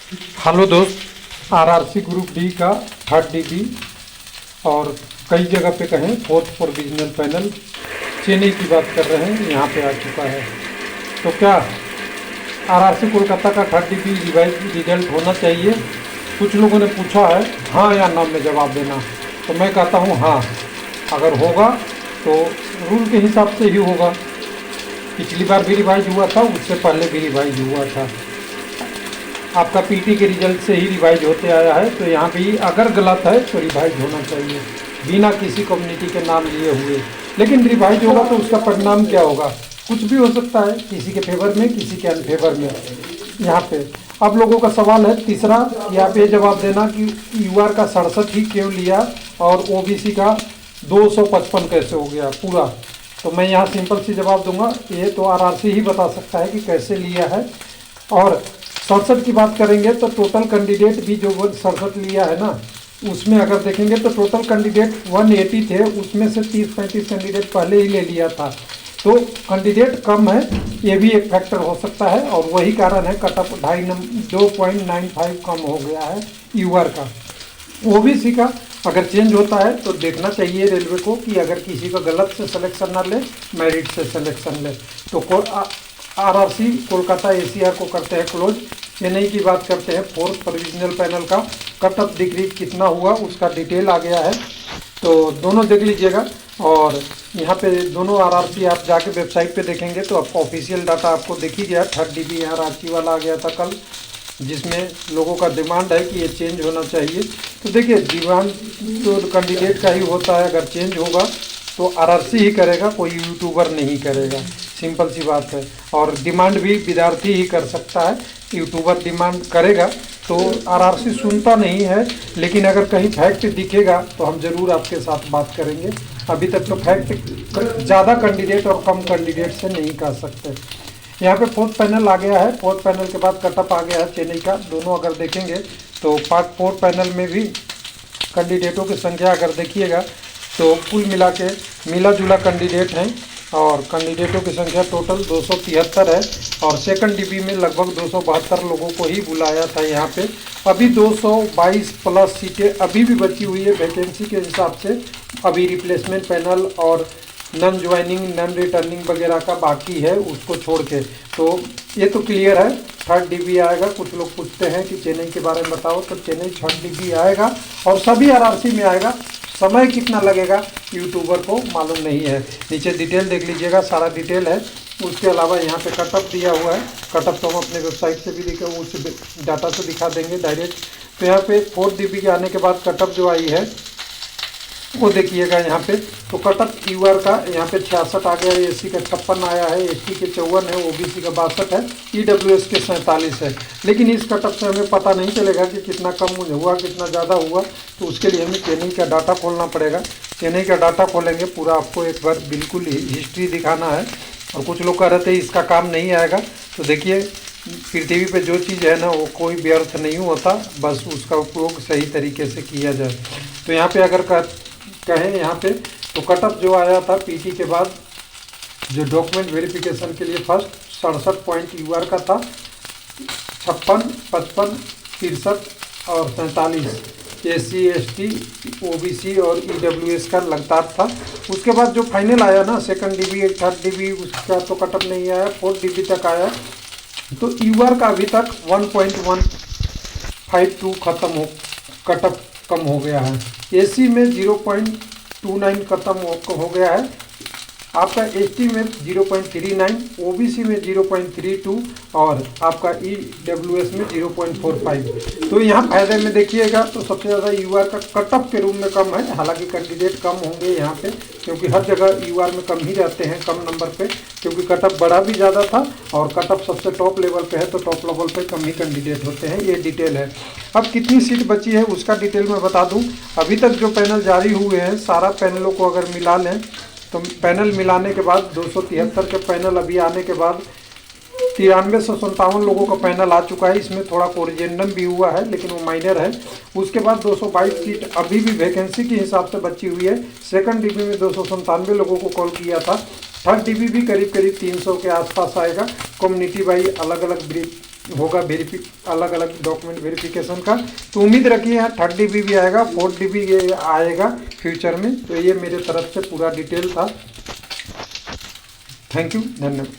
Hello दोस्त, RRC group D का 3rd DB और कई जगह पे कहें 4th प्रोविजनल पैनल चेन्नई की बात कर रहे हैं, यहाँ पे आ चुका है। तो क्या आरआरसी कोलकाता का 3rd DB रिवाइज रिजल्ट होना चाहिए? कुछ लोगों ने पूछा है हाँ या ना में जवाब देना, तो मैं कहता हूँ हाँ। अगर होगा तो रूल के हिसाब से ही होगा। पिछली बार भी रिवाइज हुआ था, उससे पहले भी रिवाइज हुआ था। आपका पीटी के रिजल्ट से ही रिवाइज होते आया है, तो यहाँ भी अगर गलत है तो रिवाइज होना चाहिए बिना किसी कम्युनिटी के नाम लिए हुए। लेकिन रिवाइज होगा तो उसका परिणाम क्या होगा? कुछ भी हो सकता है, किसी के फेवर में किसी के अनफेवर में। यहाँ पे अब लोगों का सवाल है तीसरा, यहाँ पे जवाब देना कि यूआर का 67 ही क्यों लिया और ओबीसी का 255 कैसे हो गया पूरा। तो मैं यहाँ सिंपल सी जवाब दूंगा, ये तो आरआरसी ही बता सकता है कि कैसे लिया है। और 67 की बात करेंगे तो टोटल कैंडिडेट भी जो 67 लिया है ना, उसमें अगर देखेंगे तो टोटल कैंडिडेट 180 थे, उसमें से 30-35 कैंडिडेट पहले ही ले लिया था। तो कैंडिडेट कम है, ये भी एक फैक्टर हो सकता है और वही कारण है कट ऑफ 2.95 कम हो गया है यूआर का। ओबीसी का अगर चेंज होता है तो देखना चाहिए रेलवे को कि अगर किसी का गलत से सिलेक्शन ना ले, मेरिट से सिलेक्शन ले। तो आरआरसी कोलकाता एसीआर को करते हैं क्लोज। चेन्नई की बात करते हैं 4th प्रोविजनल पैनल का कट ऑफ डिक्रीज कितना हुआ उसका डिटेल आ गया है, तो दोनों देख लीजिएगा। और यहाँ पे दोनों आरआरसी आप जाके वेबसाइट पे देखेंगे तो आपको ऑफिशियल डाटा आपको दिख ही गया। 3rd DB आरआरसी वाला आ गया था कल, जिसमें लोगों का डिमांड है कि ये चेंज होना चाहिए। तो देखिए डिमांड तो कैंडिडेट का ही होता है, अगर चेंज होगा तो आरआरसी ही करेगा, कोई यूट्यूबर नहीं करेगा, सिंपल सी बात है। और डिमांड भी विद्यार्थी ही कर सकता है, यूट्यूबर डिमांड करेगा तो आरआरसी सुनता नहीं है। लेकिन अगर कहीं फैक्ट दिखेगा तो हम ज़रूर आपके साथ बात करेंगे। अभी तक तो फैक्ट ज़्यादा कैंडिडेट और कम कैंडिडेट से नहीं कह सकते। यहाँ पे 4th पैनल आ गया है, 4th पैनल के बाद कटअप आ गया है चेन्नई का। दोनों अगर देखेंगे तो पार्ट 4 पैनल में भी कैंडिडेटों की संख्या अगर देखिएगा तो कुल मिला के मिला जुला कैंडिडेट हैं और कैंडिडेटों की संख्या टोटल 273 है। और 2nd DB में लगभग 272 लोगों को ही बुलाया था यहाँ पे। अभी 222 प्लस सीटें अभी भी बची हुई है वैकेंसी के हिसाब से। अभी रिप्लेसमेंट पैनल और नन ज्वाइनिंग नन रिटर्निंग वगैरह का बाकी है, उसको छोड़ के। तो ये तो क्लियर है 3rd DB आएगा। कुछ लोग पूछते हैं कि चेन्नई के बारे में बताओ, तो चेन्नई 3rd DB आएगा और सभी आरआरसी में आएगा। समय कितना लगेगा यूट्यूबर को मालूम नहीं है। नीचे डिटेल देख लीजिएगा, सारा डिटेल है। उसके अलावा यहाँ पे कटअप दिया हुआ है, कटअप तो हम अपने वेबसाइट से भी दिखा, उस डाटा से दिखा देंगे डायरेक्ट। तो यहाँ पे 4th DB के आने के बाद कटअप जो आई है वो देखिएगा यहाँ पे। तो कटअप यूआर का यहाँ पे 66 आ गया है, एससी का 56 आया है, एसटी के 54 है, ओबीसी का 62 है, ईडब्ल्यूएस के 47 है। लेकिन इस कटअप से हमें पता नहीं चलेगा कि कितना कम हुआ कितना ज़्यादा हुआ, तो उसके लिए हमें चेन्नई का डाटा खोलना पड़ेगा। चेन्नई का डाटा खोलेंगे, पूरा आपको एक बार बिल्कुल हिस्ट्री दिखाना है। और कुछ लोग कह रहे थे इसका काम नहीं आएगा, तो देखिए पृथ्वी पे जो चीज़ है ना वो कोई व्यर्थ नहीं होता, बस उसका उपयोग सही तरीके से किया जाए। तो यहाँ पे अगर कहें यहाँ पे तो कटअप जो आया था पीटी के बाद जो डॉक्यूमेंट वेरिफिकेशन के लिए फर्स्ट 67 पॉइंट यूआर का था, 56, 55, 63 और 47 एससी एसटी ओबीसी और ईडब्ल्यूएस का लगातार था। उसके बाद जो फाइनल आया ना 2nd DB 3rd DB उसका तो कटअप नहीं आया, 4th DB तक आया। तो यूआर का अभी तक 1.152 खत्म हो कटअप कम हो गया है। एसी में 0.29 खत्म हो गया है, आपका एसटी में 0.39, ओबीसी में 0.32 और आपका ईडब्ल्यूएस में 0.45। तो यहाँ फायदे में देखिएगा तो सबसे ज़्यादा यूआर का कटअप के रूप में कम है। हालांकि कैंडिडेट कम होंगे यहाँ पे, क्योंकि हर जगह यूआर में कम ही रहते हैं, कम नंबर पे, क्योंकि कटअप बड़ा भी ज़्यादा था और कटअप सबसे टॉप लेवल पे है, तो टॉप लेवल पे कम ही कैंडिडेट होते हैं। ये डिटेल है। अब कितनी सीट बची है उसका डिटेल मैं बता दूँ। अभी तक जो पैनल जारी हुए हैं सारा पैनलों को अगर मिला लें तो पैनल मिलाने के बाद 273 के पैनल अभी आने के बाद 9357 लोगों का पैनल आ चुका है। इसमें थोड़ा कोरिजेंडम भी हुआ है लेकिन वो माइनर है। उसके बाद 222 सीट अभी भी वैकेंसी के हिसाब से बची हुई है। 2nd DB में 297 लोगों को कॉल किया था। 3rd DB भी करीब 300 के आसपास आएगा। कम्युनिटी वाइज अलग अलग होगा अलग अलग डॉक्यूमेंट वेरिफिकेशन का। तो उम्मीद रखिए यहाँ 3rd DB भी आएगा, 4th DB ये आएगा फ्यूचर में। तो ये मेरे तरफ से पूरा डिटेल था। थैंक यू, धन्यवाद।